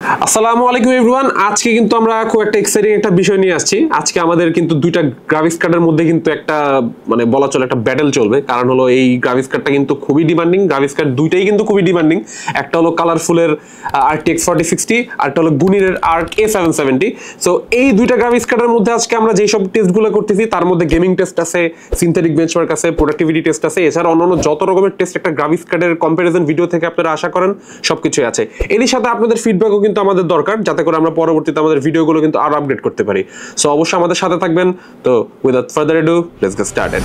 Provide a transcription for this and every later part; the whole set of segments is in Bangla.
আসসালামু আলাইকুম এভরিওয়ান। আজকে কিন্তু আমরা খুব একটা এক্সাইটিং একটা বিষয় নিয়ে আসছি। আজকে আমাদের কিন্তু দুইটা গ্রাফিক্স কার্ডের মধ্যে কিন্তু একটা মানে বলা চলে একটা ব্যাটল চলবে। কারণ হলো এই গ্রাফিক্স কার্ডটা কিন্তু খুবই ডিমান্ডিং। গ্রাফিক্স কার্ড দুইটাই কিন্তু খুবই ডিমান্ডিং। একটা হলো কালারফুলের RTX 4060, আরটা হলো গুনিরের ARC A770। সো এই দুইটা গ্রাফিক্স কার্ডের মধ্যে আজকে আমরা যেই সব টেস্টগুলো করতেছি তার মধ্যে গেমিং টেস্ট আছে, সিনথেটিক বেঞ্চমার্ক আছে, প্রোডাক্টিভিটি টেস্ট আছে, এছাড়া অন্যান্য যত রকমের টেস্ট একটা গ্রাফিক্স কার্ডের কম্পারিজন ভিডিও থেকে আপনারা আশা করেন সবকিছুই আছে। এরই সাথে আপনাদের ফিডব্যাকও কিন্তু আমাদের দরকার, যাতে করে আমরা পরবর্তীতে আমাদের ভিডিওগুলো কিন্তু আরো আপডেট করতে পারি। সো অবশ্যই আমাদের সাথে থাকবেন। তো without further ado, let's get started.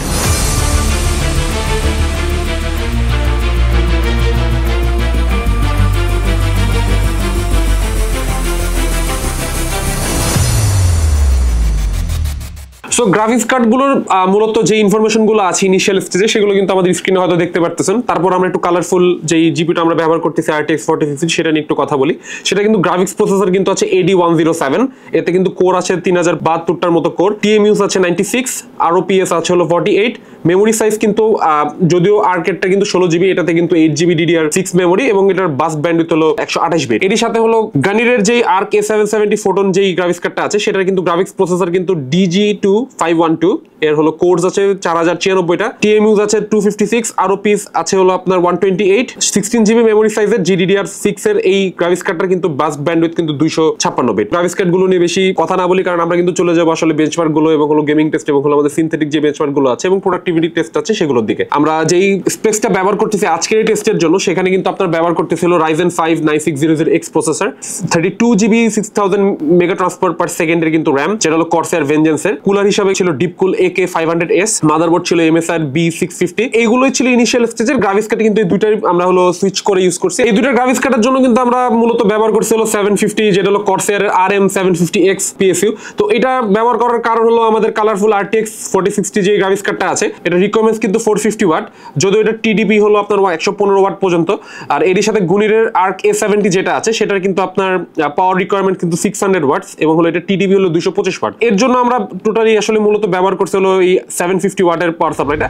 So graphics কার্ডগুলোর মূলত যে ইনফরমেশনগুলো আছে ইনিশিয়াল স্টেজে সেগুলো কিন্তু আমাদের স্ক্রিনে হয়তো দেখতে পারতেছেন। তারপর আমরা একটু কালারফুল যেই জিপিটা আমরা ব্যবহার করতেছি RTX 4060, সেটা নিয়ে একটু কথা বলি। সেটা কিন্তু গ্রাফিক্স প্রসেসর কিন্তু আছে AD107, এতে কিন্তু কোর আছে 3072টার মতো কোর, TMUs আছে 96, ROPS আছে হলো 48, মেমোরি সাইজ কিন্তু যদিও আর্কেডটা কিন্তু 16GB, এটাতে কিন্তু 8GB DDR6 মেমোরি এবং এটার বাস ব্যান্ডউইথ হলো 128 বিট। এর সাথে হলো গানিরের যেই ARC A770 ফোটন যেই গ্রাফিক্স কার্ডটা আছে সেটার কিন্তু গ্রাফিক্স প্রসেসর কিন্তু DG2512, এর হলো কোরস আছে 4096টা, TMUs আছে 256, ROPS আছে হলো আপনার 128, 16GB মেমোরি সাইজের GDDR6 এর এই গ্রাফিক্স কার্ডটার কিন্তু বাস ব্যান্ডউইথ কিন্তু 256 বিট। গ্রাফিক্স কার্ডগুলো নিয়ে বেশি কথা না বলি, কারণ আমরা কিন্তু চলে যাবো আসলে বেঞ্চমার্ক গুলো এবং হলো গেমিং টেস্ট এবং হলো আমাদের সিনথেটিক যে বেঞ্চমার্ক গুলো আছে এবং প্রোডাক্টিভিটি টেস্ট আছে সেগুলোর দিকে। আমরা যেই স্পেসটা ব্যবহার করতেছি আজকের এই টেস্টের জন্য, সেখানে কিন্তু আপনার ব্যবহার করতেছিল Ryzen 5 9600X processor, 32GB 6000 mega transfer per সেকেন্ডের কিন্তু RAM, যেটা হলো Corsair Vengeance এর। কুলার হিসাবে ছিল Deepcool AK500S, মাদারবোর্ড ছিল MSI B650। এইগুলোই ছিল ইনিশিয়াল স্টেজের গ্রাফিক্স কার্ড। কিন্তু এই দুইটাই আমরা হলো সুইচ করে ইউজ করছি। এই দুইটা গ্রাফিক্স কার্ডের জন্য কিন্তু আমরা মূলত ব্যবহার করছি হলো 750, যেটা হলো Corsair RM750X PSU। তো এটা ব্যবহার করার কারণ হলো আমাদের কালারফুল RTX 4060 যে গ্রাফিক্স কার্ডটা আছে এটা রিকমেন্ডস কিন্তু 450 ওয়াট, যদিও এটা TDP হলো আপনার 115 ওয়াট পর্যন্ত। আর এর সাথে গুনিরের ARC A70 যেটা আছে সেটার কিন্তু আপনার পাওয়ার রিকোয়ারমেন্ট কিন্তু 600 ওয়াটস এবং হলো এটা TDP হলো 225 ওয়াট। এর জন্য আমরা টোটালি আসলে মূলত ব্যবহার করছি হলো এই 750 ওয়াটের পাওয়ার সাপ্লাইটা।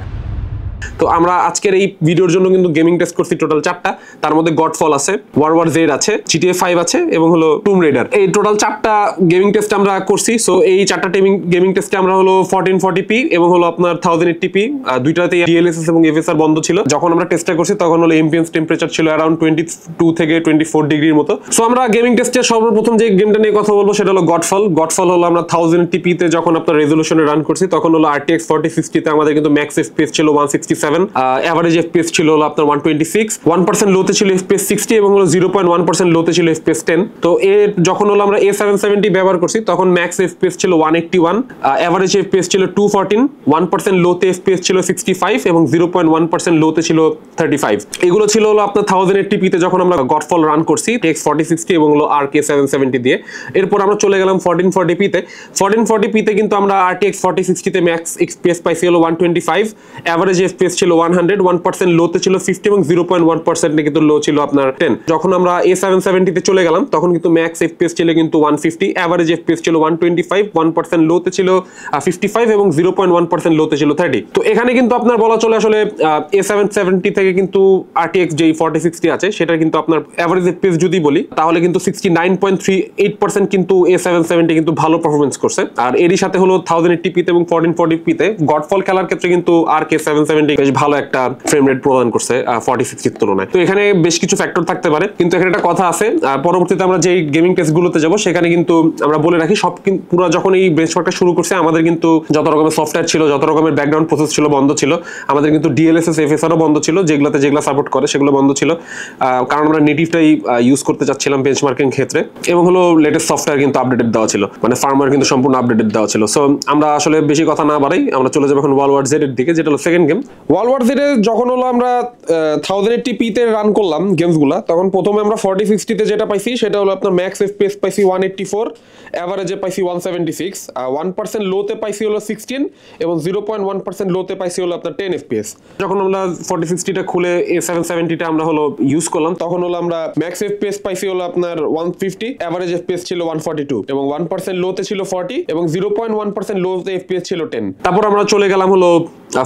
তো আমরা আজকের এই ভিডিওর জন্য কিন্তু গেমিং টেস্ট করছি টোটাল 4টা। তার মধ্যে গডফল আছে, ওয়ার Z আছে, GTA 5 আছে এবং হলো টুম রেডার। এই টোটাল 4টা গেমিং টেস্ট আমরা করছি। সো এই 4টা গেমিং টেস্টে আমরা হলো 1440p এবং হলো আপনার 1080p, দুইটাতে DLSS এবং FSR বন্ধ ছিল। যখন আমরা টেস্টটা করছি তখন হলো এমবিএন্স টেম্পারেচার ছিল अराउंड 22 থেকে 24 ডিগ্রির মতো। সো আমরা গেমিং টেস্টে সর্বপ্রথম যে গেমটা নিয়ে কথা বলবো সেটা হলো গডফল। গডফল হলো আমরা 1080p তে যখন আপনার রেজোলিউশনে রান করছি তখন হলো RTX 4060 তে আমাদের কিন্তু ম্যাক্স FPS ছিল 167, এভারেজ FPS ছিল হলো আপনার 126, 1% লোতে ছিল FPS 60 এবং হলো 0.1% লোতে ছিল FPS 10। তো এর যখন হলো আমরা A770 ব্যবহার করছি তখন ম্যাক্স FPS ছিল 181, এভারেজ FPS ছিল 214, 1% লোতে FPS ছিল 65 এবং 0.1% লোতে ছিল 35। এগুলো ছিল হলো আপনার 1080p তে যখন আমরা গডফল রান করছি RTX 4060 এবং হলো ARC A770 দিয়ে। এরপর আমরা চলে গেলাম 1440p তে। 1440p তে কিন্তু আমরা RTX 4060 তে ম্যাক্স FPS পাইছি হলো 125, এভারেজ FPS ছিল 100, 1% লোতে ছিল 50 এবং 0.1% কিন্তু লো ছিল আপনার 10। যখন আমরা A770 তে চলে গেলাম তখন কিন্তু ম্যাক্স FPS ছিল কিন্তু 150, এভারেজ FPS ছিল 125, 1% লোতে ছিল 55 এবং 0.1% লোতে ছিল 30। তো এখানে কিন্তু আপনার বলা চলে আসলে A770 থেকে কিন্তু RTX যেই 4060 আছে সেটা কিন্তু আপনার এভারেজ FPS যদি বলি তাহলে কিন্তু 69.38% কিন্তু A770 কিন্তু ভালো পারফরম্যান্স করছে। আর এরই সাথে হলো 1080p তে এবং 1440p তে গডফল খেলার ক্ষেত্রে কিন্তু RK 770 বেশ ভালো একটা ফ্রেম রেট প্রদান করছে 4060 এর তুলনায়। তো এখানে বেশ কিছু ফ্যাক্টর থাকতে পারে, কিন্তু এখানে একটা কথা আছে, পরবর্তীতে আমরা যেই গেমিং টেস্ট গুলোতে যাব সেখানে কিন্তু আমরা বলে রাখি সব পুরো যখন এই বেঞ্চমার্কটা শুরু করছে আমাদের কিন্তু যত রকমের সফটওয়্যার ছিল, যত রকমের ব্যাকগ্রাউন্ড প্রসেস ছিল বন্ধ ছিল। আমাদের কিন্তু DLSS FSR ও বন্ধ ছিল, যেগুলো সাপোর্ট করে সেগুলো বন্ধ ছিল, কারণ আমরা নেটিভটাই ইউজ করতে চাচ্ছিলাম বেঞ্চমার্কিং ক্ষেত্রে। এবং হলো লেটেস্ট সফটওয়্যার কিন্তু আপডেটেড দেওয়া ছিল, মানে ফার্মওয়্যার কিন্তু সম্পূর্ণ আপডেটেড দেওয়া ছিল। সো আমরা আসলে বেশি কথা না বাড়াই আমরা চলে যাবো এখন ওয়ার Z এর দিকে, যেটা হলো সেকেন্ড গেম। ওয়ার Z এ যখন হলো আমরা 1080p তে রান করলাম গেমসগুলা, তখন প্রথমে আমরা 4060 তে যেটা পাইছি সেটা হলো আপনার ম্যাক্স FPS পাইছি 184, এভারেজে পাইছি 176, 1% লোতে পাইছি হলো 16 এবং 0.1% লোতে পাইছি হলো আপনার 10 FPS। যখন আমরা 4060 টা খুলে A770 টা আমরা হলো ইউজ করলাম তখন হলো আমরা ম্যাক্স FPS পাইছি হলো আপনার 150, এভারেজ FPS ছিল 142 এবং 1% লোতে ছিল 40 এবং 0.1% লোতে FPS ছিল 10। তারপর আমরা চলে গেলাম হলো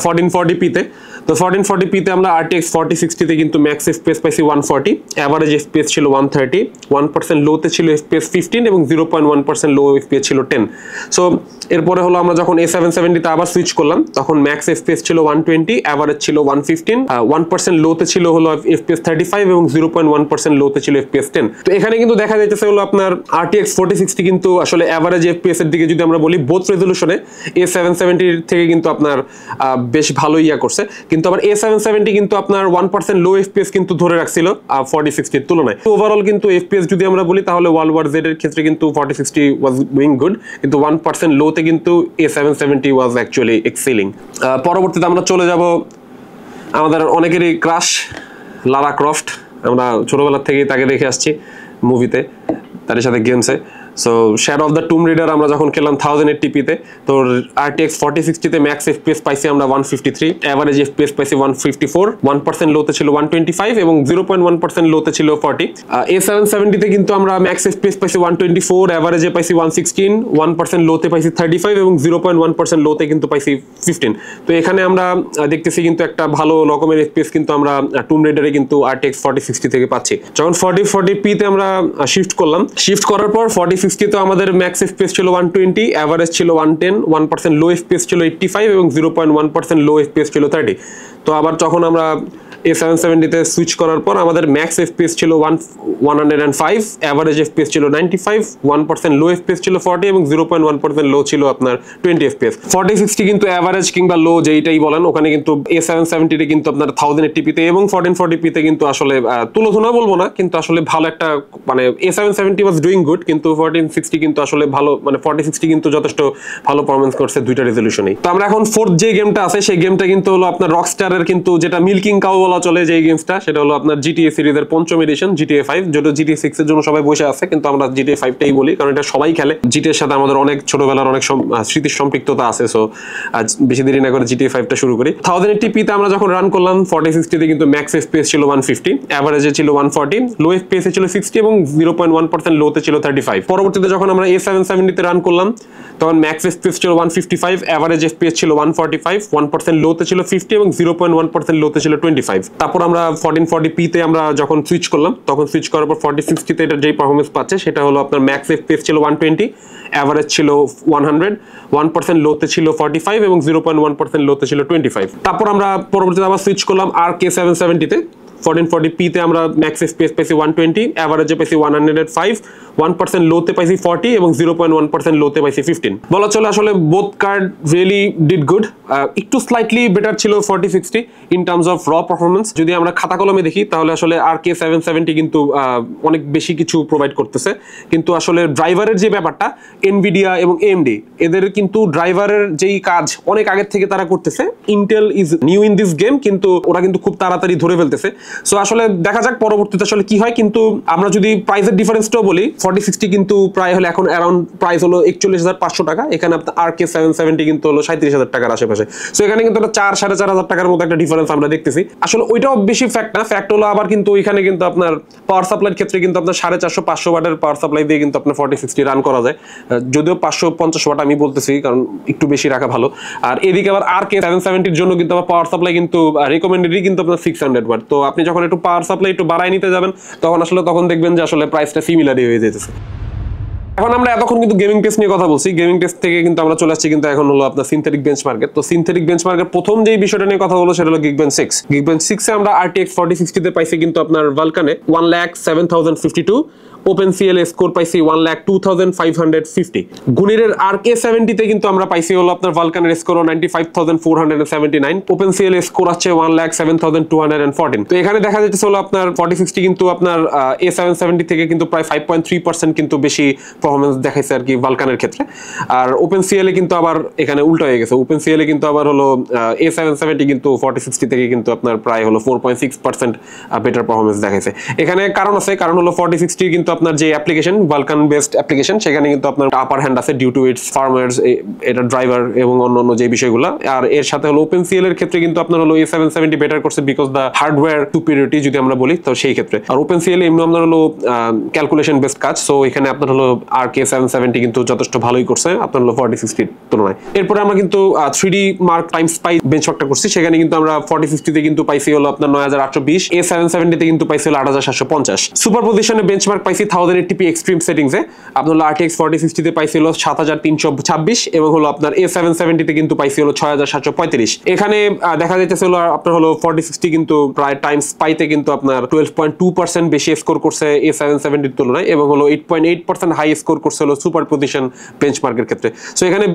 1440p তে। তো 1440p তে আমরা RTX 4060 তে কিন্তু ম্যাক্স FPS পাইছি 140, এভারেজ FPS ছিল 130, 1% লোতে ছিল FPS 15 এবং 0.1% লো FPS ছিল 10। সো এরপরে হলো আমরা যখন A770 তে আবার সুইচ করলাম তখন ম্যাক্স FPS ছিল 120, এভারেজ ছিল 115, 1% লোতে ছিল হলো FPS 35 এবং 0.1% লোতে ছিল FPS 10। তো এখানে কিন্তু দেখা যাইতেছে হলো আপনার RTX 4060 কিন্তু আসলে এভারেজ FPS এর দিকে যদি আমরা বলি বোথ রেজোলিউশনে A770 থেকে কিন্তু আপনার বেশ ভালো ইয়া করছে, কিন্তু আবার A770 কিন্তু আপনার 1% লো FPS কিন্তু ধরে রাখছিল 4060 এর তুলনায়। ওভারঅল কিন্তু FPS যদি আমরা বলি তাহলে ওয়ার্ল্ড ওয়ার জেড এর ক্ষেত্রে কিন্তু 4060 ওয়াজ ডুইং গুড, কিন্তু 1% লোতে কিন্তু A770 ওয়াজ অ্যাকচুয়ালি এক্সেলিং। পরবর্তীতে আমরা চলে যাব আমাদের অনেকেরই ক্রাশ লারা ক্রফট। আমরা ছোটবেলা থেকেই তাকে দেখে আসছি মুভিতে, তার সাথে গেমসে। সো শ্যাডো অফ দ্য টুম রেডার আমরা যখন খেললাম 1080p তে, তো RTX 4060 তে ম্যাক্স FPS পাইছি আমরা 153, এভারেজ FPS পাইছি 154, 1% লোতে ছিল 125 এবং 0.1% লোতে ছিল 40। A770 তে কিন্তু আমরা ম্যাক্স FPS পাইছি 124, এভারেজে পাইছি 116, 1% লোতে পাইছি 35 এবং 0.1% লোতে কিন্তু পাইছি 15। তো এখানে আমরা দেখতেছি কিন্তু একটা ভালো রকমের FPS কিন্তু আমরা টুম রেডারে কিন্তু RTX 4060 থেকে পাচ্ছি। যখন 4040p তে আমরা শিফট করলাম, শিফট করার পর 4060 তো আমাদের ম্যাক্স FPS ছিল 120, এভারেজ ছিল 110, 1% লো FPS ছিল 85 এবং 0.1% লো FPS ছিল 30। তো আবার যখন আমরা A770 তে সুইচ করার পর আমাদের ম্যাক্স FPS ছিল 105, এভারেজ FPS ছিল 95, 1% লো FPS ছিল 40 এবং 0.1% লো ছিল আপনার 20 FPS। 4060 কিন্তু এভারেজ কিংবা লো যেইটাই বলেন ওখানে কিন্তু A770 তে কিন্তু আপনার 1080p তে এবং 1440p তে কিন্তু আসলে তুলনা বলবো না, কিন্তু আসলে ভালো একটা মানে A770 ওয়াজ ডুইং গুড, কিন্তু 1460 কিন্তু আসলে ভালো মানে 4060 কিন্তু যথেষ্ট ভালো পারফরম্যান্স করছে দুইটা রেজোলিউশনেই। তো আমরা এখন ফোর্থ যে গেমটা আছে সেই গেমটা কিন্তু হলো আপনার রকস্টারের কিন্তু যেটা মিল্কিং কাউ বলা চলে যে গেমসটা, সেটা হলো আপনার GTA সিরিজের পঞ্চম এডিশন GTA 5, যেটা GTA 6 এর জন্য সবাই বসে আছে, কিন্তু আমরা GTA 5 টাই বলি কারণ এটা সবাই খেলে। GTA এর সাথে আমাদের অনেক ছোটবেলার অনেক স্মৃতির সম্পৃক্ততা আছে। সো আজ বেশি দেরি না করে GTA 5 টা শুরু করি। 1080p তে আমরা যখন রান করলাম 4060 তে কিন্তু ম্যাক্স FPS ছিল 150, এভারেজে ছিল 140, লো FPS ছিল 60 এবং 0.1% লোতে ছিল 35। পরবর্তীতে যখন আমরা A770 তে রান করলাম তখন ম্যাক্স FPS ছিল 155, এভারেজ FPS ছিল 145, 1% লোতে ছিল 50 এবং 0.1% লোতে ছিল 25। তারপর আমরা 1440p তে আমরা যখন সুইচ করলাম তখন সুইচ করার পর 4060 তে এটা যেই পারফরম্যান্স পাচ্ছে সেটা হলো আপনার ম্যাক্স FPS ছিল 120, এভারেজ ছিল 100, 1% লোতে ছিল 45 এবং 0.1% লোতে ছিল 25। তারপর আমরা পরবর্তীতে আবার সুইচ করলাম RK770 তে। 1440p তে আমরা ম্যাক্স FPS পাইছি 120, এভারেজে পাইছি 105, 1% লোতে পাইছি 40 এবং 0.1% লোতে পাইছি 15। বলা চলে আসলে both card really did good. একটু স্লাইটলি বেটার ছিল 4060 ইন টার্মস অফ র পারফরম্যান্স। যদি আমরা খাতা কলমে দেখি তাহলে আসলে RK770 কিন্তু অনেক বেশি কিছু প্রোভাইড করতেছে, কিন্তু আসলে ড্রাইভারের যে ব্যাপারটা এনভিডিয়া এবং AMD এদের কিন্তু ড্রাইভারের যেই কাজ অনেক আগের থেকে তারা করতেছে। Intel is new in this game, কিন্তু ওরা কিন্তু খুব তাড়াতাড়ি ধরে ফেলতেছে। সো আসলে দেখা যাক পরবর্তীতে আসলে কি হয়। কিন্তু আমরা যদি প্রাইসের ডিফারেন্সটাও বলি 4060 কিন্তু প্রায় হলো এখন অ্যারাউন্ড প্রাইস হলো 41,500 টাকা, এখানে আপনার RK770 কিন্তু হলো 37,000 টাকার আশেপাশে। সো এখানে কিন্তু একটা 4-4,500 টাকার মতো একটা ডিফারেন্স আমরা দেখতেছি। আসলে ওইটাও বেশি ফ্যাক্ট না, ফ্যাক্ট হলো আবার কিন্তু ওইখানে কিন্তু আপনার পাওয়ার সাপ্লাইয়ের ক্ষেত্রে কিন্তু আপনার 450-500 ওয়াটের পাওয়ার সাপ্লাই দিয়ে কিন্তু আপনার 4060 রান করা যায়, যদিও 550 ওয়াট আমি বলতেছি কারণ একটু বেশি রাখা ভালো। আর এদিকে আবার RK770 এর জন্য কিন্তু আবার পাওয়ার সাপ্লাই কিন্তু রিকমেন্ডেডই কিন্তু আপনার 600 ওয়াট। তো আপনি যখন একটু পাওয়ার সাপ্লাই একটু বাড়ায় নিতে যাবেন তখন দেখবেন যে আসলে প্রাইসটা সিমিলারই হয়ে যেতেছে। এখন আমরা এতক্ষণ কিন্তু গেমিং টেস্ট নিয়ে কথা বলছি, গেমিং টেস্ট থেকে কিন্তু আমরা চলে আসছি কিন্তু এখন হলো আপনার সিনথেটিক বেঞ্চমার্কের। তো সিনথেটিক বেঞ্চমার্কের প্রথম যেই বিষয়টা নিয়ে কথা বলবো সেটা হলো Geekbench 6। Geekbench 6 এ আমরা RTX 4060 তে পাইছি কিন্তু আপনার ভালকানে 1,07,052, OpenCL স্কোর পাইছি 1,02,550। গুনিরের RK70 তে কিন্তু আমরা পাইছি হলো আপনার ভালকানের স্কোর 95,479, OpenCL স্কোর আছে 1,07,214। তো এখানে দেখা যাচ্ছে হলো আপনার 4060 কিন্তু আপনার A770 থেকে কিন্তু প্রায় 5.3% কিন্তু বেশি পারফরম্যান্স দেখাইছে আর কি ভালকানের ক্ষেত্রে। আর OpenCL এ কিন্তু আবার এখানে উল্টো হয়ে গেছে, OpenCL এ কিন্তু আবার হলো A770 কিন্তু 4060 থেকে কিন্তু আপনার প্রায় হলো 4.6% বেটার পারফরম্যান্স দেখাইছে। এখানে কারণ আছে, কারণ হলো 4060 কিন্তু আপনার যে অ্যাপ্লিকেশন ভালকান বেসড অ্যাপ্লিকেশন সেখানে কিন্তু আপনার আপার হ্যান্ড আছে ডিউ টু ইটস ফার্মার্স এটা ড্রাইভার এবং অন্যান্য যে বিষয়গুলো। আর এর সাথে হলো OpenCL এর ক্ষেত্রে কিন্তু আপনার হলো A770 বেটার করছে বিকজ দ্য হার্ডওয়্যার সুপিরিয়রিটি যদি আমরা বলি তো সেই ক্ষেত্রে। আর OpenCL এমনি আপনার হলো ক্যালকুলেশন বেসড কাজ, সো এখানে আপনার হলো RK770 কিন্তু যথেষ্ট ভালোই করছে আপনার হলো 4060 তুলনায়। এরপরে আমরা কিন্তু 3D মার্ক টাইম স্পাই বেঞ্চমার্কটা করছি, সেখানে কিন্তু আমরা 4050 তে কিন্তু পাইছি হলো আপনার 9820, A770 তে কিন্তু পাইছি হলো 8750। সুপার পজিশনে বেঞ্চমার্ক পাইছি 1080p এক্সট্রিম সেটিংসে আপনার হলো RTX 4050 তে পাইছি হলো 7326 এবং হলো আপনার A770 তে কিন্তু পাইছি হলো 6735। এখানে দেখা যাইতেছে হলো আপনার হলো 4060 কিন্তু প্রায় টাইম স্পাইতে কিন্তু আপনার 12.2% বেশি স্কোর করছে A770 এর তুলনায় এবং হলো 8.8% হাই স্কোর করছে হলো সুপার পজিশন বেঞ্চমার্কের ক্ষেত্রে। সো এখানে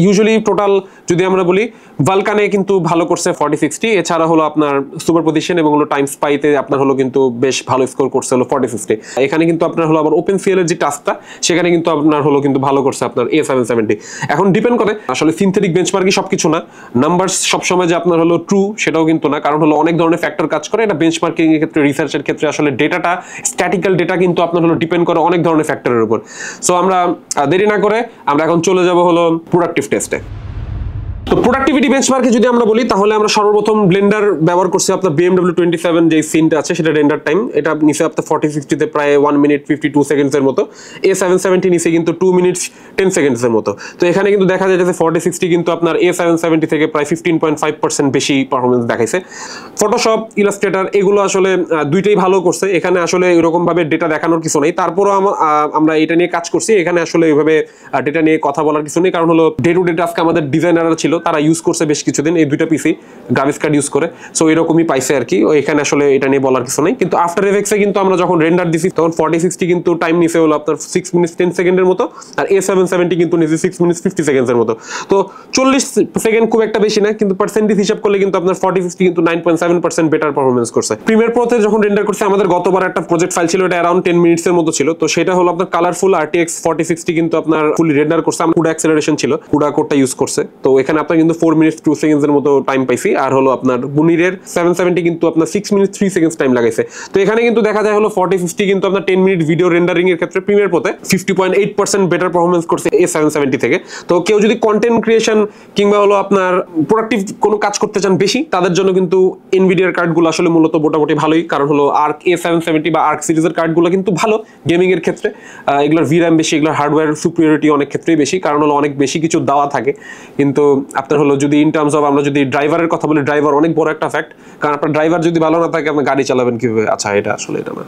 ইউজুয়ালি টোটাল যদি আমরা বলি ভালকানে কিন্তু ভালো করছে 4060, এছাড়া হলো আপনার সুপার পজিশন এবং হলো টাইম স্পাইতে আপনার হলো কিন্তু বেশ ভালো স্কোর করছে হলো 4050। এখানে কিন্তু আপনার হলো আবার OpenCL এর যে টাস্কটা সেখানে কিন্তু আপনার হলো কিন্তু ভালো করছে আপনার A770। এখন ডিপেন্ড করে আসলে সিনথেটিক বেঞ্চমার্কই সবকিছু না, নাম্বারস সবসময় যে আপনার হলো ট্রু সেটাও কিন্তু না, কারণ হলো অনেক ধরনের ফ্যাক্টর কাজ করে। এটা বেঞ্চমার্কিং এর ক্ষেত্রে রিসার্চের ক্ষেত্রে আসলে ডেটাটা স্ট্যাটিক্যাল ডেটা কিন্তু আপনার হলো ডিপেন্ড করে অনেক ধরনের ফ্যাক্টরের উপর। সো আমরা দেরি না করে আমরা এখন চলে যাব হলো প্রোডাক্টিভ টেস্টে। তো প্রোডাক্টিভিটি বেঞ্চমার্কে যদি আমরা বলি তাহলে আমরা সর্বপ্রথম ব্লেন্ডার ব্যবহার করছি আপনার BMW 27 যে সিনটা আছে সেটা রেন্ডার টাইম এটা নিচে আপনার 4060 তে প্রায় 1 মিনিট 52 সেকেন্ডস এর মতো, A770 নিচে কিন্তু 2 মিনিটস 10 সেকেন্ডস এর মতো। তো এখানে কিন্তু দেখা যাচ্ছে 4060 কিন্তু আপনার A770 থেকে প্রায় 15.5% বেশি পারফরম্যান্স দেখাইছে। ফটোশপ, ইলাস্ট্রেটর এগুলো আসলে দুইটাই ভালো করছে, এখানে আসলে এরকম ভাবে ডেটা দেখানোর কিছু নেই। তারপরও আমরা এটা নিয়ে কাজ করছি, এখানে আসলে এইভাবে ডেটা নিয়ে কথা বলার কিছু নেই, কারণ হলো ডে টু ডে টাস্ক আমাদের ডিজাইনাররা ছিল তারা ইউজ করছে বেশ কিছুদিন এই দুইটা পিসি গ্রাফিক্স কার্ড ইউজ করে, সো এরকমই পাইছে আর কি। এখানে আসলে এটা নিয়ে বলার কিছু নেই। কিন্তু আফটার এফেক্টসে কিন্তু আমরা যখন রেন্ডার দিছি তখন 4060 কিন্তু টাইম নিচে হলো আপনার 6 মিনিট 10 সেকেন্ডের মতো, আর A770 কিন্তু নিচে 6 মিনিট 50 সেকেন্ডের মতো। তো 40 সেকেন্ড খুব একটা বেশি না, কিন্তু পার্সেন্টেজ হিসাব করলে কিন্তু আপনার 4050 কিন্তু 9.7% বেটার পারফরম্যান্স করছে। প্রিমিয়ার প্রোতে যখন রেন্ডার করছে আমাদের গতবার একটা প্রজেক্ট ফাইল ছিল, এটা অ্যারাউন্ড 10 মিনিটস এর মতো ছিল, তো সেটা হলো আপনার কালারফুল RTX 4060 কিন্তু আপনার ফুলি রেন্ডার করছে, CUDA অ্যাক্সেলারেশন ছিল, CUDA কোডটা ইউজ করছে। তো এখানে আপনার কিন্তু 4 মিনিট 2 সেকেন্ডস এর মতো টাইম পাইছি। আর হলো আপনার বুনিরের 770 কিন্তু আপনার 6 মিনিট 3 সেকেন্ডস টাইম লাগাইছে। তো এখানে কিন্তু দেখা যায় হলো 4050 কিন্তু আপনার 10 মিনিট ভিডিও রেন্ডারিং এর ক্ষেত্রে প্রিমিয়ার প্রোতে 50.8% বেটার পারফরম্যান্স করছে A770 থেকে। তো কেউ যদি কন্টেন্ট ক্রিয়েশন কিংবা হলো আপনার প্রোডাক্টিভ কোনো কাজ করতে চান বেশি, তাদের জন্য কিন্তু এনভিডিয়ার কার্ডগুলো আসলে মূলত মোটামুটি ভালোই, কারণ হলো আর্ক A770 বা আর্ক সিরিজের কার্ডগুলো কিন্তু ভালো গেমিং এর ক্ষেত্রে। এগুলোর VRAM বেশি, এগুলোর হার্ডওয়্যার সুপিরিয়রিটি অনেক ক্ষেত্রেই বেশি, কারণ হলো অনেক বেশি কিছু দেওয়া থাকে। কিন্তু আপনার হলো যদি ইন টার্মস অফ আমরা যদি ড্রাইভারের কথা বলি, ড্রাইভার অনেক বড় একটা ফ্যাক্ট, কারণ আপনার ড্রাইভার যদি ভালো না থাকে আপনি গাড়ি চালাবেন কিভাবে? আচ্ছা, এটা আসলে এটা না।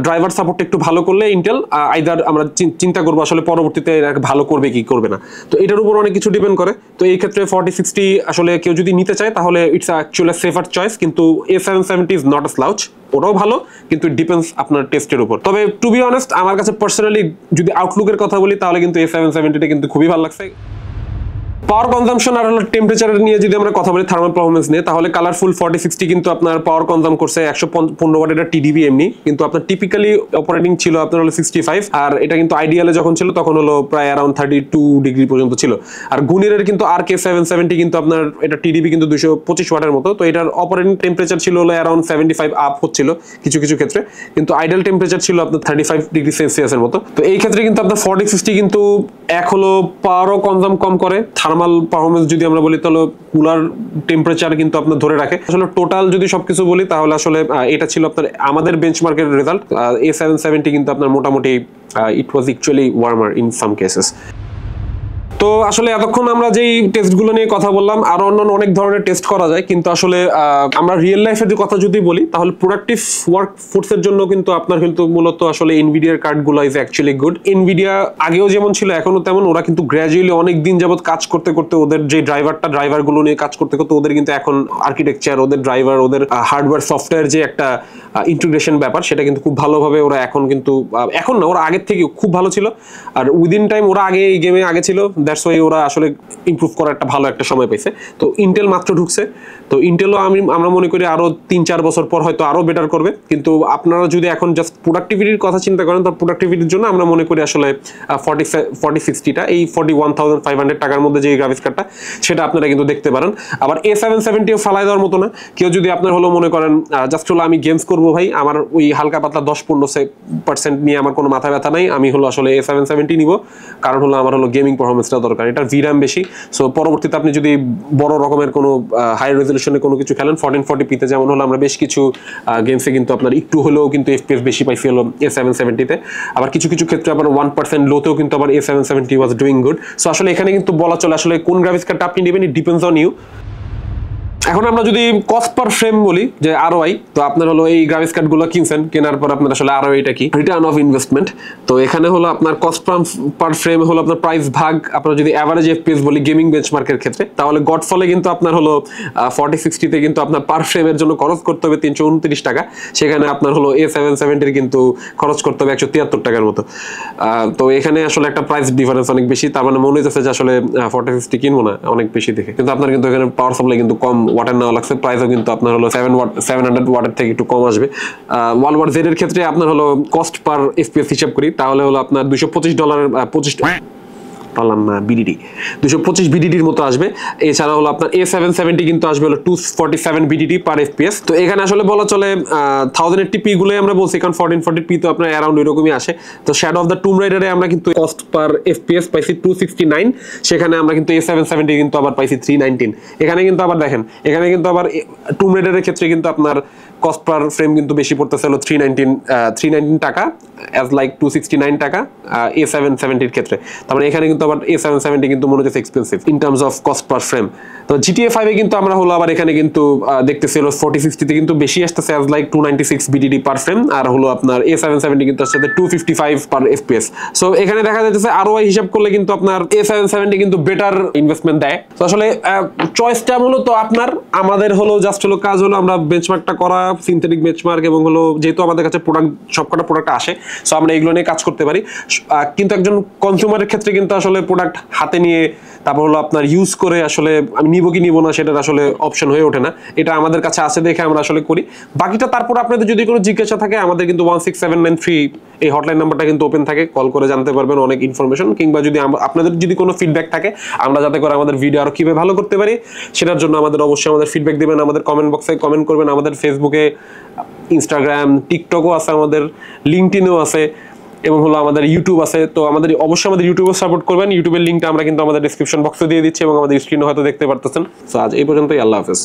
ড্রাইভার সাপোর্ট একটু ভালো করলে ইন্টেল আইদার আমরা চিন্তা করবো আসলে পরবর্তীতে ভালো করবে কি করবে না, তো এটার উপর অনেক কিছু ডিপেন্ড করে। তো এই ক্ষেত্রে 4060 আসলে কেউ যদি নিতে চায় তাহলে ইটস অ্যাকচুয়ালি সেফার চয়েস, কিন্তু A770 ইজ নট আ স্লাউচ, ওটাও ভালো, কিন্তু ডিপেন্ডস আপনার টেস্টের উপর। তবে টু বি অনেস্ট আমার কাছে পার্সোনালি যদি আউটলুকের কথা বলি তাহলে কিন্তু A770 কিন্তু খুবই ভালো লাগছে। পাওয়ার কনজাম্পশন আর হলো টেম্পারেচার নিয়ে যদি আমরা কথা বলি, থার্মাল পারফরম্যান্স নিয়ে, তাহলে কালারফুল 4060 কিন্তু আপনার পাওয়ার কনজাম করছে 115 ওয়াট, এটা TDP এমনি, কিন্তু আপনার টিপিক্যালি অপারেটিং ছিল আপনার হলো 65, আর এটা কিন্তু আইডিয়ালে যখন ছিল তখন হলো প্রায় অ্যারাউন্ড 32 ডিগ্রি পর্যন্ত ছিল। আর গুনিরের কিন্তু RK770 কিন্তু আপনার এটা TDP কিন্তু 225 ওয়াটের মতো, তো এটার অপারেটিং টেম্পারেচার ছিল হলো অ্যারাউন্ড 75 আপ হচ্ছিল কিছু কিছু ক্ষেত্রে, কিন্তু আইডিয়াল টেম্পারেচার ছিল আপনার 35 ডিগ্রি সেলসিয়াসের মতো। তো এই ক্ষেত্রে কিন্তু আপনার 4060 কিন্তু এক হলো পাওয়ারও কনজাম কম করে, থার্মাল পারফরম্যান্স যদি আমরা বলি তাহলে কুলার টেম্পারেচার কিন্তু আপনার ধরে রাখে। আসলে টোটাল যদি সবকিছু বলি তাহলে আসলে এটা ছিল আপনার আমাদের বেঞ্চমার্কের রেজাল্ট। A770 কিন্তু আপনার মোটামুটি it was actually warmer in some cases. তো আসলে এতক্ষণ আমরা যেই টেস্টগুলো নিয়ে কথা বললাম, আরো অন্যান্য অনেক ধরনের টেস্ট করা যায়, কিন্তু আসলে আমরা রিয়েল লাইফের কথা যদি বলি তাহলে প্রোডাক্টিভ ওয়ার্ক ফোর্সের জন্য কিন্তু আপনার কিন্তু মূলত আসলে এনভিডিয়ার কার্ডগুলো ইজ অ্যাকচুয়ালি গুড। এনভিডিয়া আগেও যেমন ছিল এখনো তেমন, ওরা কিন্তু গ্র্যাজুয়ালি অনেক দিন যাবত কাজ করতে করতে ওদের যে ড্রাইভারগুলো নিয়ে কাজ করতে করতে ওদের কিন্তু এখন আর্কিটেকচার, ওদের ড্রাইভার, ওদের হার্ডওয়্যার সফটওয়্যার যে একটা ইন্টিগ্রেশন ব্যাপার সেটা কিন্তু খুব ভালোভাবে ওরা এখন কিন্তু এখন না, ওরা আগের থেকে খুব ভালো ছিল। আর উইদিন টাইম ওরা আগে এই গেমে আগে ছিল দ্যাটস ওয়াই ওরা আসলে ইমপ্রুভ করার একটা ভালো একটা সময় পাইছে। তো ইন্টেল মাত্র ঢুকছে, তো ইন্টেলও আমরা মনে করি আরো 3-4 বছর পর হয়তো আরো বেটার করবে। কিন্তু আপনারা যদি এখন জাস্ট প্রোডাক্টিভিটির কথা চিন্তা করেন, তো প্রোডাক্টিভিটির জন্য আমরা মনে করি আসলে 4060টা এই 41,500 টাকার মধ্যে যে গ্রাফিক্স কার্ডটা সেটা আপনারা কিন্তু দেখতে পারেন। আবার A770ও ফালাই দেওয়ার মতো না। কেউ যদি আপনার হলো মনে করেন জাস্ট হলো আমি গেমস করবো ভাই, আমার ওই হালকা পাতলা 10-15% নিয়ে আমার কোনো মাথা ব্যথা নাই, আমি হলো আসলে A770 নিব, কারণ হলো আমার হলো গেমিং পারফরমেন্সটা দরকার, এটার VRAM বেশি। সো পরবর্তীতে আপনি যদি বড় রকমের কোনো হাই রেজলিউশনে কোনো কিছু খেলেন 1440p-তে, যেমন হলো আমরা বেশ কিছু গেমসে কিন্তু আপনার একটু হলেও কিন্তু FPS বেশি পাইছি হলো A770-তে। আবার কিছু কিছু ক্ষেত্রে আবার 1% লোতেও কিন্তু আবার A770 was doing good. So আসলে এখানে কিন্তু বলা চলে আসলে কোন গ্রাফিক্স কার্ডটা আপনি নেবেন, ইট ডিপেন্ডস অন ইউ। এখন আমরা যদি কস্ট পার ফ্রেম বলি যে ROI, তো আপনার হলো এই গ্রাফিক্স কার্ডগুলো কিনছেন, কেনার পর আপনার আসলে ROI-টা কি, রিটার্ন অফ ইনভেস্টমেন্ট। তো এখানে হলো আপনার কস্ট পার ফ্রেম হলো আপনার প্রাইস ভাগ আপনার যদি অ্যাভারেজ FPS বলি গেমিং বেঞ্চমার্কের ক্ষেত্রে, তাহলে গডফলে কিন্তু আপনার হলো 4060-তে কিন্তু আপনার পার ফ্রেমের জন্য খরচ করতে হবে 329 টাকা, সেখানে আপনার হলো A770-র কিন্তু খরচ করতে হবে 173 টাকার মতো। তো এখানে আসলে একটা প্রাইস ডিফারেন্স অনেক বেশি, তার মানে মনে হচ্ছে যে আসলে 4060 কিনবো না অনেক বেশি দেখে, কিন্তু আপনার কিন্তু এখানে পাওয়ার সাপ্লাই কিন্তু কম ওয়াটের নেওয়া লাগছে, প্রাইসও কিন্তু আপনার হলো 700 ওয়াটের থেকে একটু কম আসবে। ওয়ার্ল্ড ওয়ার জেড এর ক্ষেত্রে আপনার হলো কস্ট পার FPS হিসাব করি, তাহলে হলো আপনার $225 BDD 225 BDD-র মতো আসবে। এছাড়া হলো আপনার A770 কিন্তু আসবে হলো 247 BDD পার FPS। তো এখানে আসলে বলা চলে 1080p গুলোই আমরা বলছি, কারণ 1440p তো আপনার অ্যারাউন্ড ওইরকমই আসে। তো শ্যাডো অফ দ্য টুম রাইডারে আমরা কিন্তু কস্ট পার FPS পাইছি 269, সেখানে আমরা কিন্তু A770 কিন্তু আবার পাইছি 319। এখানে কিন্তু আবার দেখেন, এখানে কিন্তু আবার টুম রাইডারের ক্ষেত্রে কিন্তু আপনার কস্ট পার ফ্রেম কিন্তু বেশি পড়তেছে হলো 319 টাকা অ্যাজ লাইক 269 টাকা A770-র ক্ষেত্রে। তার মানে এখানে কিন্তু আবার A770 কিন্তু মনে হচ্ছে expensive in terms of cost per frame. তো GTA 5-এ কিন্তু আমরা হলো আবার এখানে কিন্তু দেখতেছি হলো 4060-তে কিন্তু বেশি আসতেছে অ্যাজ লাইক 296 BDD পার ফ্রেম, আর হলো আপনার A770 কিন্তু আসছে 255 পার FPS। সো এখানে দেখা যাচ্ছে ROI হিসাব করলে কিন্তু আপনার A770 কিন্তু বেটার ইনভেস্টমেন্ট দেয়। তো আসলে চয়েসটা মূলত আপনার, আমাদের হলো জাস্ট হলো কাজ হলো আমরা বেঞ্চমার্কটা করা, সিনথেটিক বেঞ্চমার্ক, এবং হলো যেহেতু আমাদের কাছে প্রোডাক্ট সবকটা প্রোডাক্ট আসে, সো আমরা এগুলো নিয়ে কাজ করতে পারি। কিন্তু একজন কনজিউমারের ক্ষেত্রে কিন্তু আসলে প্রোডাক্ট হাতে নিয়ে তারপর হলো আপনার ইউজ করে আসলে আমি নিব কি নিব না সেটার আসলে অপশন হয়ে ওঠে না, এটা আমাদের কাছে আছে দেখে আমরা আসলে করি। বাকিটা তারপর আপনাদের যদি কোনো জিজ্ঞাসা থাকে, আমাদের কিন্তু 16793 এই হটলাইন নাম্বারটা কিন্তু ওপেন থাকে, কল করে জানতে পারবেন অনেক ইনফরমেশন, কিংবা যদি আপনাদের যদি কোনো ফিডব্যাক থাকে আমরা যাতে করে আমাদের ভিডিও আরো কিভাবে ভালো করতে পারি সেটার জন্য আমাদের অবশ্যই আমাদের ফিডব্যাক দিবেন, আমাদের কমেন্ট বক্সে কমেন্ট করবেন। আমাদের ফেসবুকে, ইনস্টাগ্রাম, টিকটকও আছে, আমাদের লিঙ্কডইনও আছে, এবং হলো আমাদের ইউটিউব আছে। তো আমাদের অবশ্যই আমাদের ইউটিউবে সাপোর্ট করবেন। ইউটিউবের লিঙ্কটা আমরা কিন্তু আমাদের ডেসক্রিপশন বক্সে দিয়ে দিচ্ছি এবং আমাদের স্ক্রিনে হয়তো দেখতে পারতেছেন। তো আজ এই পর্যন্তই, আল্লাহ হাফেজ।